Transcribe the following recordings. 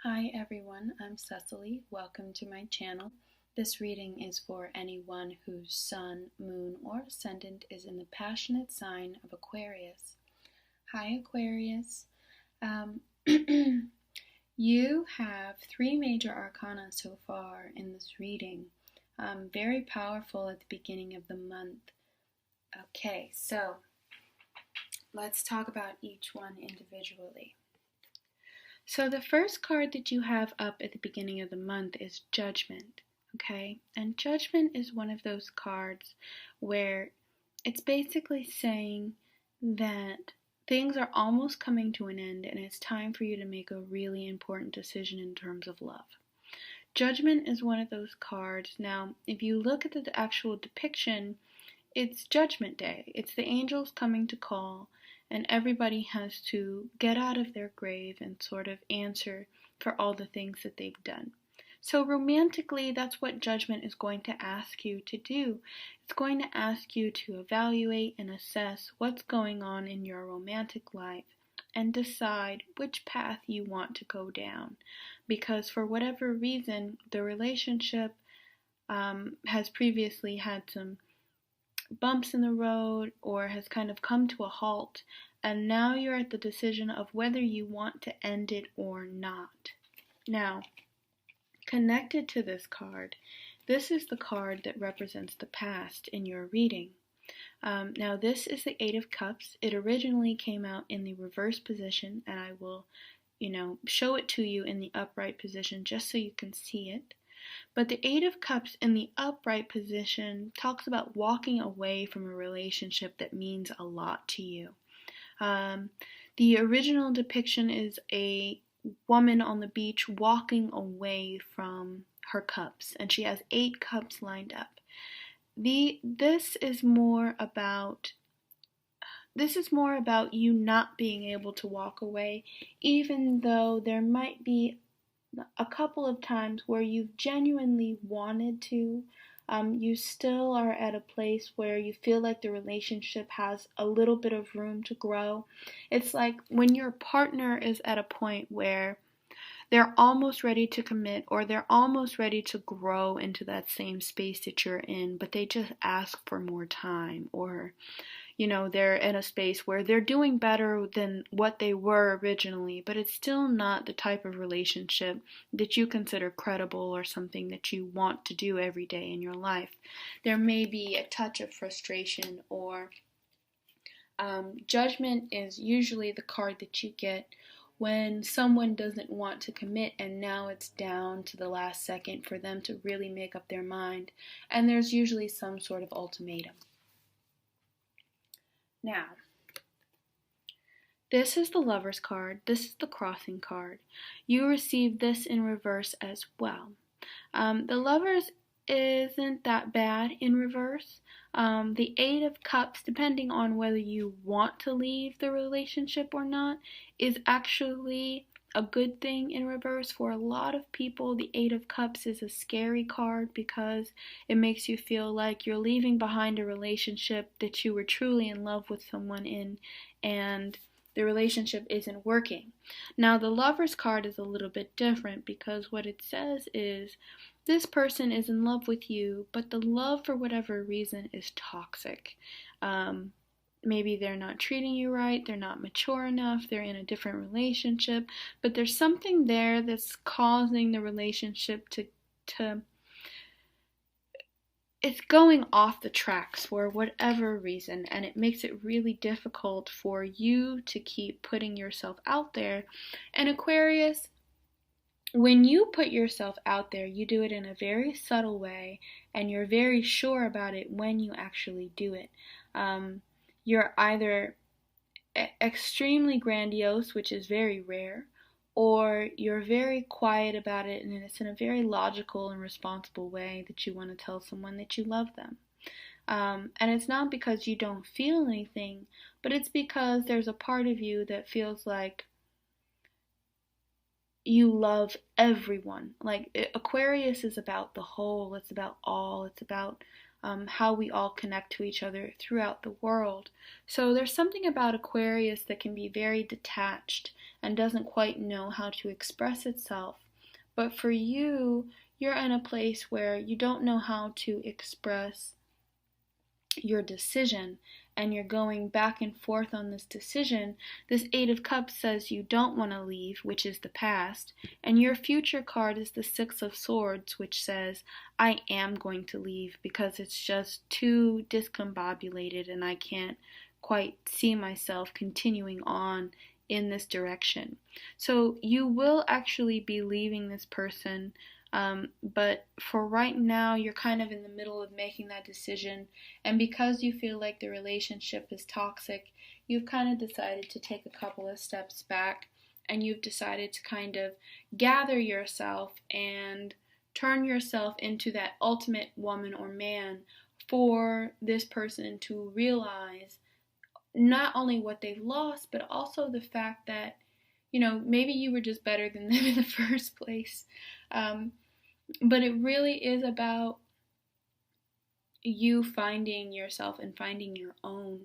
Hi everyone, I'm Cecily. Welcome to my channel. This reading is for anyone whose sun, moon, or ascendant is in the passionate sign of Aquarius. Hi Aquarius. You have three major arcana so far in this reading. Very powerful at the beginning of the month. Okay, so let's talk about each one individually. So the first card that you have up at the beginning of the month is Judgment, okay? And Judgment is one of those cards where it's basically saying that things are almost coming to an end and it's time for you to make a really important decision in terms of love. Judgment is one of those cards. Now, if you look at the actual depiction, it's Judgment Day. It's the angels coming to call, and everybody has to get out of their grave and sort of answer for all the things that they've done. So romantically, that's what Judgment is going to ask you to do. It's going to ask you to evaluate and assess what's going on in your romantic life and decide which path you want to go down. Because for whatever reason, the relationship has previously had some bumps in the road or has kind of come to a halt, and now you're at the decision of whether you want to end it or not. Now, connected to this card, this is the card that represents the past in your reading. Now, this is the Eight of Cups. It originally came out in the reverse position, and I will, show it to you in the upright position just so you can see it. But the Eight of Cups in the upright position talks about walking away from a relationship that means a lot to you. The original depiction is a woman on the beach walking away from her cups, and she has 8 cups lined up. This is more about you not being able to walk away, even though there might be a couple of times where you've genuinely wanted to. You still are at a place where you feel like the relationship has a little bit of room to grow. It's like when your partner is at a point where they're almost ready to commit or they're almost ready to grow into that same space that you're in, but they just ask for more time, or they're in a space where they're doing better than what they were originally, but it's still not the type of relationship that you consider credible or something that you want to do every day in your life. There may be a touch of frustration, or Judgment is usually the card that you get when someone doesn't want to commit and now it's down to the last second for them to really make up their mind, and there's usually some sort of ultimatum. Now, this is the Lover's card. This is the Crossing card. You receive this in reverse as well. The Lovers isn't that bad in reverse. The Eight of Cups, depending on whether you want to leave the relationship or not, is actually a good thing in reverse. For a lot of people, the Eight of Cups is a scary card because it makes you feel like you're leaving behind a relationship that you were truly in love with someone in, and the relationship isn't working. Now, the Lover's card is a little bit different because what it says is this person is in love with you, but the love, for whatever reason, is toxic. Maybe they're not treating you right, they're not mature enough, they're in a different relationship, but there's something there that's causing the relationship to it's going off the tracks for whatever reason, and it makes it really difficult for you to keep putting yourself out there. And Aquarius, when you put yourself out there, you do it in a very subtle way, and you're very sure about it when you actually do it. You're either extremely grandiose, which is very rare, or you're very quiet about it and it's in a very logical and responsible way that you want to tell someone that you love them. And it's not because you don't feel anything, but it's because there's a part of you that feels like you love everyone. Like, Aquarius is about the whole, it's about all, it's about how we all connect to each other throughout the world. So there's something about Aquarius that can be very detached and doesn't quite know how to express itself. But for you, you're in a place where you don't know how to express your decision, and you're going back and forth on this decision. This Eight of Cups says you don't want to leave, which is the past, and your future card is the Six of Swords, which says I am going to leave because it's just too discombobulated and I can't quite see myself continuing on in this direction. So you will actually be leaving this person, but for right now, you're kind of in the middle of making that decision. And because you feel like the relationship is toxic, you've kind of decided to take a couple of steps back, and you've decided to kind of gather yourself and turn yourself into that ultimate woman or man for this person to realize not only what they've lost, but also the fact that, maybe you were just better than them in the first place. But it really is about you finding yourself and finding your own,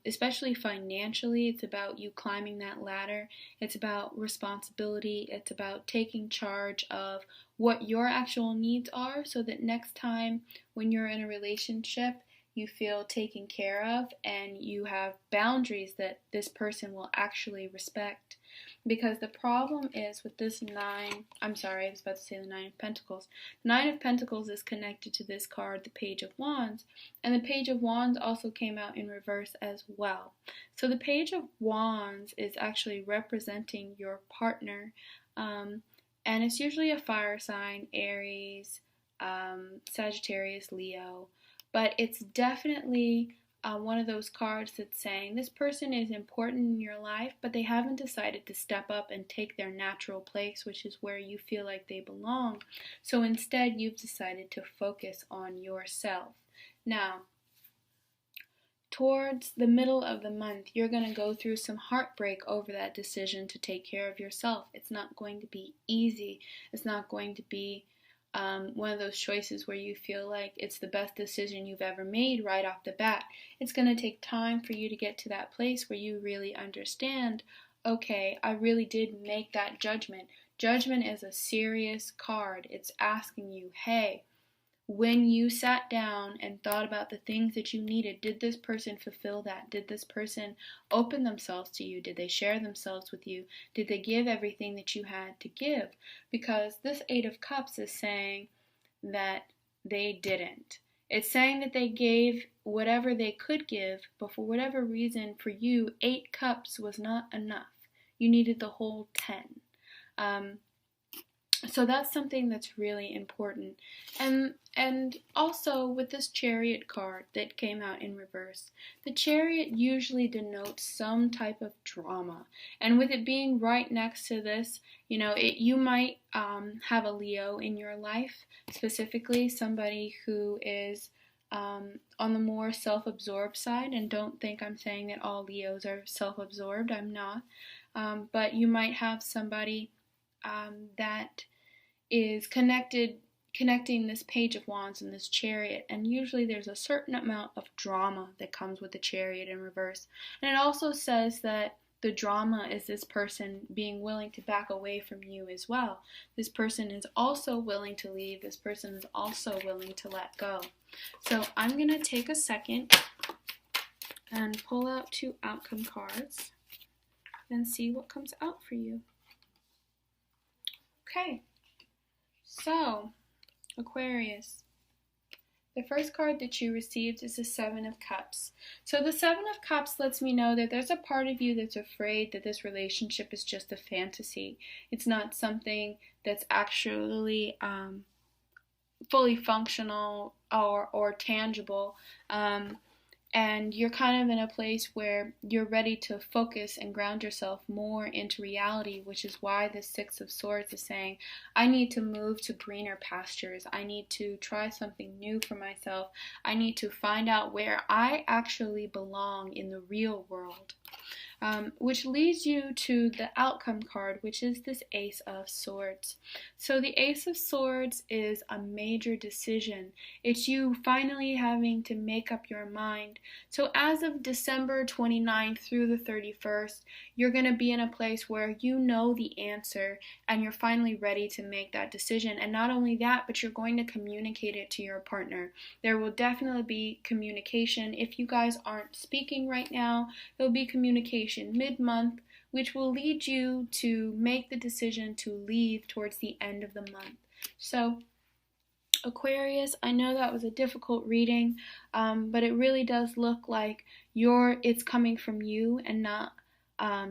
especially financially. It's about you climbing that ladder. It's about responsibility. It's about taking charge of what your actual needs are, so that next time when you're in a relationship, you feel taken care of and you have boundaries that this person will actually respect. Because the problem is with this the Nine of Pentacles. The Nine of Pentacles is connected to this card, the Page of Wands, and the Page of Wands also came out in reverse as well. So the Page of Wands is actually representing your partner, and it's usually a fire sign, Aries, Sagittarius, Leo, but it's definitely one of those cards that's saying this person is important in your life, but they haven't decided to step up and take their natural place, which is where you feel like they belong. So instead, you've decided to focus on yourself. Now, towards the middle of the month, you're going to go through some heartbreak over that decision to take care of yourself. It's not going to be easy. It's not going to be one of those choices where you feel like it's the best decision you've ever made right off the bat. It's going to take time for you to get to that place where you really understand, okay, I really did make that judgment. Judgment is a serious card. It's asking you, hey, when you sat down and thought about the things that you needed, did this person fulfill that? Did this person open themselves to you? Did they share themselves with you? Did they give everything that you had to give? Because this Eight of Cups is saying that they didn't. It's saying that they gave whatever they could give, but for whatever reason, for you, 8 cups was not enough. You needed the whole 10. So that's something that's really important. And also with this Chariot card that came out in reverse, the Chariot usually denotes some type of drama. And with it being right next to this, you might have a Leo in your life, specifically somebody who is on the more self-absorbed side. And don't think I'm saying that all Leos are self-absorbed. I'm not. But you might have somebody that is connecting this Page of Wands and this Chariot, and usually there's a certain amount of drama that comes with the Chariot in reverse. And it also says that the drama is this person being willing to back away from you as well. This person is also willing to leave. This person is also willing to let go. So I'm going to take a second and pull out 2 outcome cards and see what comes out for you. Okay, so Aquarius, the first card that you received is the Seven of Cups. So the Seven of Cups lets me know that there's a part of you that's afraid that this relationship is just a fantasy. It's not something that's actually fully functional or tangible. And you're kind of in a place where you're ready to focus and ground yourself more into reality, which is why the Six of Swords is saying, I need to move to greener pastures. I need to try something new for myself. I need to find out where I actually belong in the real world. which leads you to the outcome card, which is this Ace of Swords. So the Ace of Swords is a major decision. It's you finally having to make up your mind. So as of December 29th through the 31st, you're going to be in a place where you know the answer and you're finally ready to make that decision. And not only that, but you're going to communicate it to your partner. There will definitely be communication. If you guys aren't speaking right now, there'll be communication mid-month, which will lead you to make the decision to leave towards the end of the month. So Aquarius, I know that was a difficult reading, but it really does look like it's coming from you and not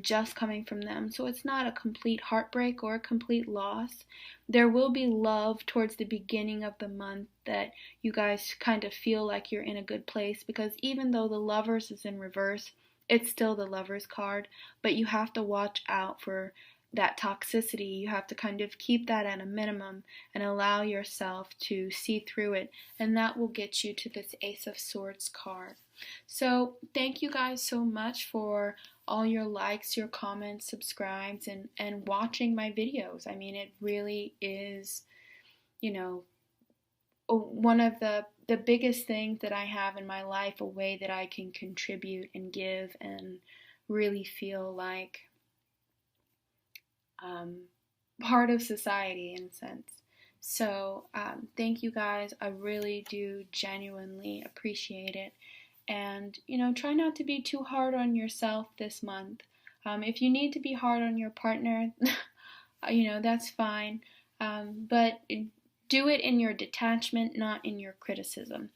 just coming from them. So it's not a complete heartbreak or a complete loss. There will be love towards the beginning of the month that you guys kind of feel like you're in a good place, because even though the Lovers is in reverse, it's still the Lovers card, but you have to watch out for that toxicity. You have to kind of keep that at a minimum and allow yourself to see through it, and that will get you to this Ace of Swords card. So thank you guys so much for all your likes, your comments, subscribes, and watching my videos. I mean, it really is, one of the biggest things that I have in my life, a way that I can contribute and give and really feel like part of society in a sense. So thank you guys. I really do genuinely appreciate it. And, try not to be too hard on yourself this month. If you need to be hard on your partner, that's fine. But do it in your detachment, not in your criticism.